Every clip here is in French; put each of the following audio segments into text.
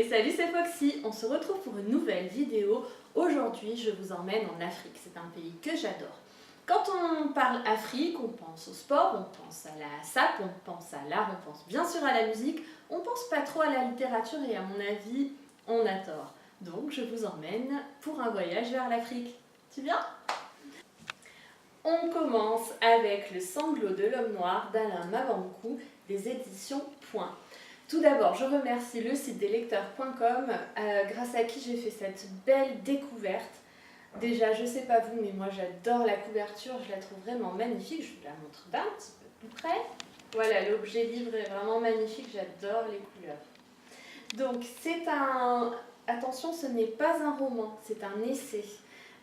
Et salut, c'est Foxy, on se retrouve pour une nouvelle vidéo. Aujourd'hui, je vous emmène en Afrique, c'est un pays que j'adore. Quand on parle Afrique, on pense au sport, on pense à la SAP, on pense à l'art, on pense bien sûr à la musique, on pense pas trop à la littérature et à mon avis, on a tort. Donc je vous emmène pour un voyage vers l'Afrique. Tu viens ? On commence avec Le sanglot de l'homme noir d'Alain Mabankou des éditions Point. Tout d'abord, je remercie le site deslecteurs.com grâce à qui j'ai fait cette belle découverte. Déjà, je sais pas vous, mais moi j'adore la couverture, je la trouve vraiment magnifique. Je vous la montre d'un petit peu plus près. Voilà, l'objet livre est vraiment magnifique, j'adore les couleurs. Donc c'est un... Attention, ce n'est pas un roman, c'est un essai.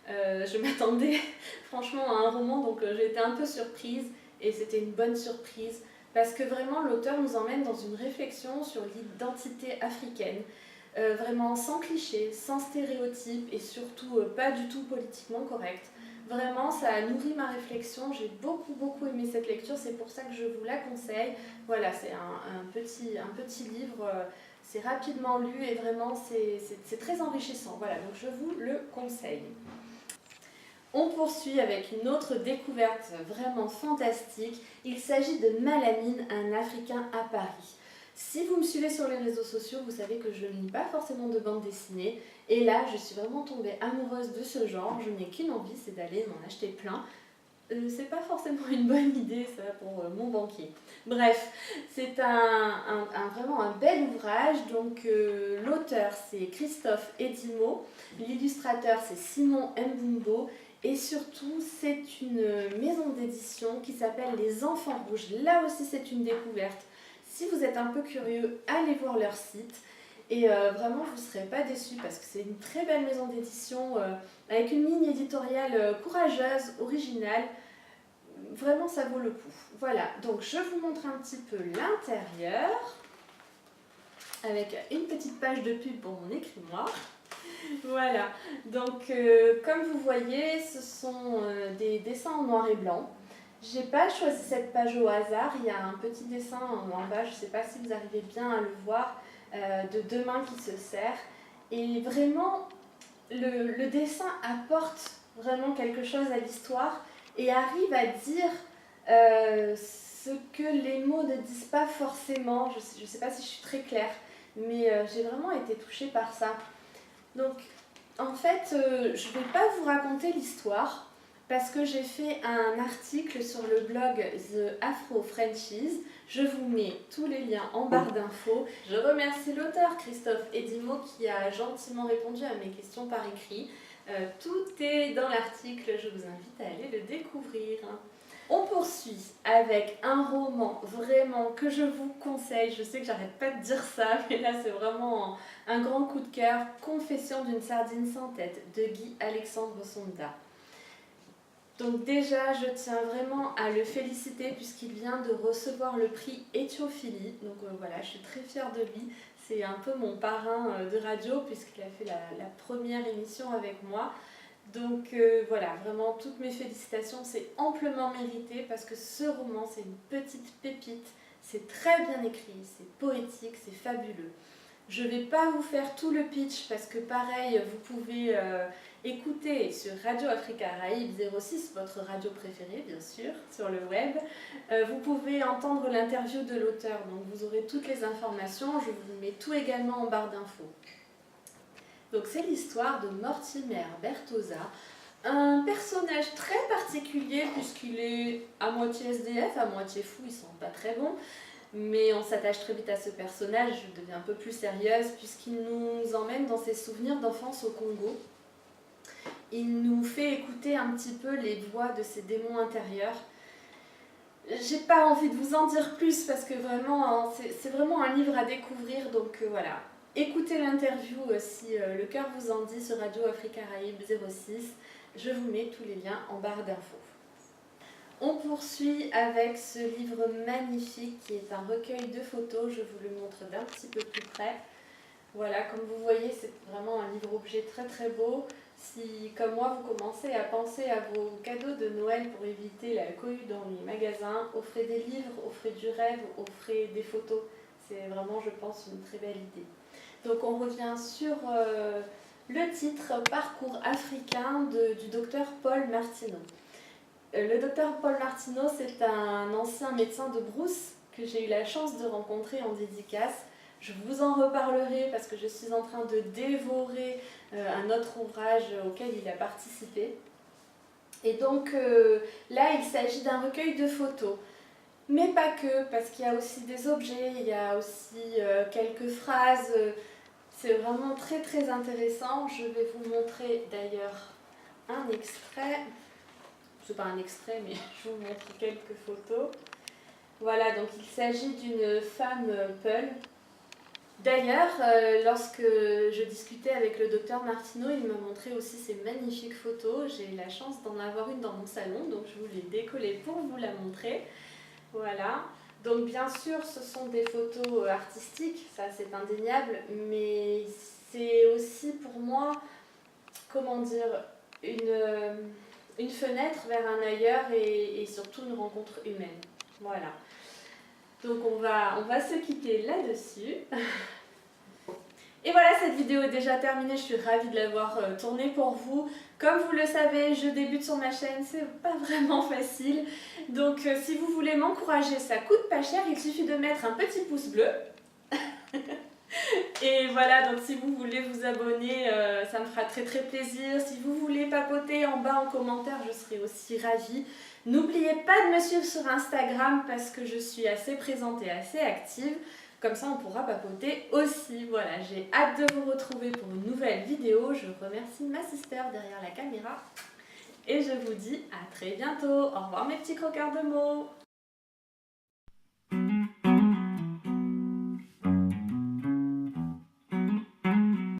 Je m'attendais franchement à un roman, donc j'ai été un peu surprise et c'était une bonne surprise parce que vraiment l'auteur nous emmène dans une réflexion sur l'identité africaine, vraiment sans clichés, sans stéréotypes et surtout pas du tout politiquement correct. Vraiment, ça a nourri ma réflexion, j'ai beaucoup aimé cette lecture, c'est pour ça que je vous la conseille. Voilà, c'est un petit livre, c'est rapidement lu et vraiment c'est très enrichissant. Voilà, donc je vous le conseille. On poursuit avec une autre découverte vraiment fantastique. Il s'agit de Malamine, un Africain à Paris. Si vous me suivez sur les réseaux sociaux, vous savez que je ne lis pas forcément de bande dessinée. Et là, je suis vraiment tombée amoureuse de ce genre. Je n'ai qu'une envie, c'est d'aller m'en acheter plein. C'est pas forcément une bonne idée, ça, pour mon banquier. Bref, c'est vraiment un bel ouvrage. Donc, l'auteur, c'est Christophe Edimo. L'illustrateur, c'est Simon Mbumbo. Et surtout, c'est une maison d'édition qui s'appelle Les Enfants Rouges. Là aussi, c'est une découverte. Si vous êtes un peu curieux, allez voir leur site. Et vraiment, vous ne serez pas déçus parce que c'est une très belle maison d'édition avec une ligne éditoriale courageuse, originale. Vraiment, ça vaut le coup. Voilà, donc je vous montre un petit peu l'intérieur avec une petite page de pub pour mon écrit-moi. Voilà, donc comme vous voyez, ce sont des dessins en noir et blanc. J'ai pas choisi cette page au hasard, il y a un petit dessin en bas, je ne sais pas si vous arrivez bien à le voir, de deux mains qui se serrent. Et vraiment, le dessin apporte vraiment quelque chose à l'histoire et arrive à dire ce que les mots ne disent pas forcément. Je ne sais pas si je suis très claire, mais j'ai vraiment été touchée par ça. Donc, en fait, je ne vais pas vous raconter l'histoire parce que j'ai fait un article sur le blog The Afro Frenchies. Je vous mets tous les liens en barre d'infos. Je remercie l'auteur Christophe Edimo qui a gentiment répondu à mes questions par écrit. Tout est dans l'article, je vous invite à aller le découvrir. On poursuit avec un roman vraiment que je vous conseille. Je sais que j'arrête pas de dire ça, mais là c'est vraiment un grand coup de cœur. Confession d'une sardine sans tête de Guy Alexandre Sonda. Donc déjà, je tiens vraiment à le féliciter puisqu'il vient de recevoir le prix Éthiophilie. Donc voilà, je suis très fière de lui. C'est un peu mon parrain de radio puisqu'il a fait la première émission avec moi. Donc voilà, vraiment toutes mes félicitations, c'est amplement mérité parce que ce roman c'est une petite pépite, c'est très bien écrit, c'est poétique, c'est fabuleux. Je ne vais pas vous faire tout le pitch parce que pareil, vous pouvez écouter sur Radio Afrique Caraïbes 06, votre radio préférée bien sûr, sur le web. Vous pouvez entendre l'interview de l'auteur, donc vous aurez toutes les informations, je vous mets tout également en barre d'infos. Donc c'est l'histoire de Mortimer Bertosa, un personnage très particulier puisqu'il est à moitié SDF, à moitié fou, il sent pas très bon. Mais on s'attache très vite à ce personnage, je deviens un peu plus sérieuse puisqu'il nous emmène dans ses souvenirs d'enfance au Congo. Il nous fait écouter un petit peu les voix de ses démons intérieurs. J'ai pas envie de vous en dire plus parce que vraiment, c'est vraiment un livre à découvrir, donc voilà. Écoutez l'interview si le cœur vous en dit sur Radio Afrique Caraïbes 06. Je vous mets tous les liens en barre d'infos. On poursuit avec ce livre magnifique qui est un recueil de photos. Je vous le montre d'un petit peu plus près. Voilà, comme vous voyez, c'est vraiment un livre-objet très beau. Si, comme moi, vous commencez à penser à vos cadeaux de Noël pour éviter la cohue dans les magasins, offrez des livres, offrez du rêve, offrez des photos. C'est vraiment, je pense, une très belle idée. Donc on revient sur le titre Parcours africain du docteur Paul Martineau. Le docteur Paul Martineau, c'est un ancien médecin de Brousse que j'ai eu la chance de rencontrer en dédicace. Je vous en reparlerai parce que je suis en train de dévorer un autre ouvrage auquel il a participé. Et donc là, il s'agit d'un recueil de photos. Mais pas que, parce qu'il y a aussi des objets, il y a aussi quelques phrases. C'est vraiment très très intéressant. Je vais vous montrer d'ailleurs un extrait. C'est pas un extrait, mais je vous montre quelques photos. Voilà, donc il s'agit d'une femme Peul. D'ailleurs, lorsque je discutais avec le docteur Martineau, il m'a montré aussi ces magnifiques photos. J'ai eu la chance d'en avoir une dans mon salon, donc je vous l'ai décollée pour vous la montrer. Voilà. Donc bien sûr, ce sont des photos artistiques, ça c'est indéniable, mais c'est aussi pour moi, comment dire, une fenêtre vers un ailleurs et surtout une rencontre humaine. Voilà. Donc on va se quitter là-dessus. Et voilà, cette vidéo est déjà terminée, je suis ravie de l'avoir tournée pour vous. Comme vous le savez, je débute sur ma chaîne, c'est pas vraiment facile. Donc si vous voulez m'encourager, ça coûte pas cher, il suffit de mettre un petit pouce bleu. Et voilà, donc si vous voulez vous abonner, ça me fera très très plaisir. Si vous voulez papoter en bas en commentaire, je serai aussi ravie. N'oubliez pas de me suivre sur Instagram parce que je suis assez présente et assez active. Comme ça, on pourra papoter aussi. Voilà, j'ai hâte de vous retrouver pour une nouvelle vidéo. Je remercie ma sister derrière la caméra. Et je vous dis à très bientôt. Au revoir mes petits croqueurs de mots.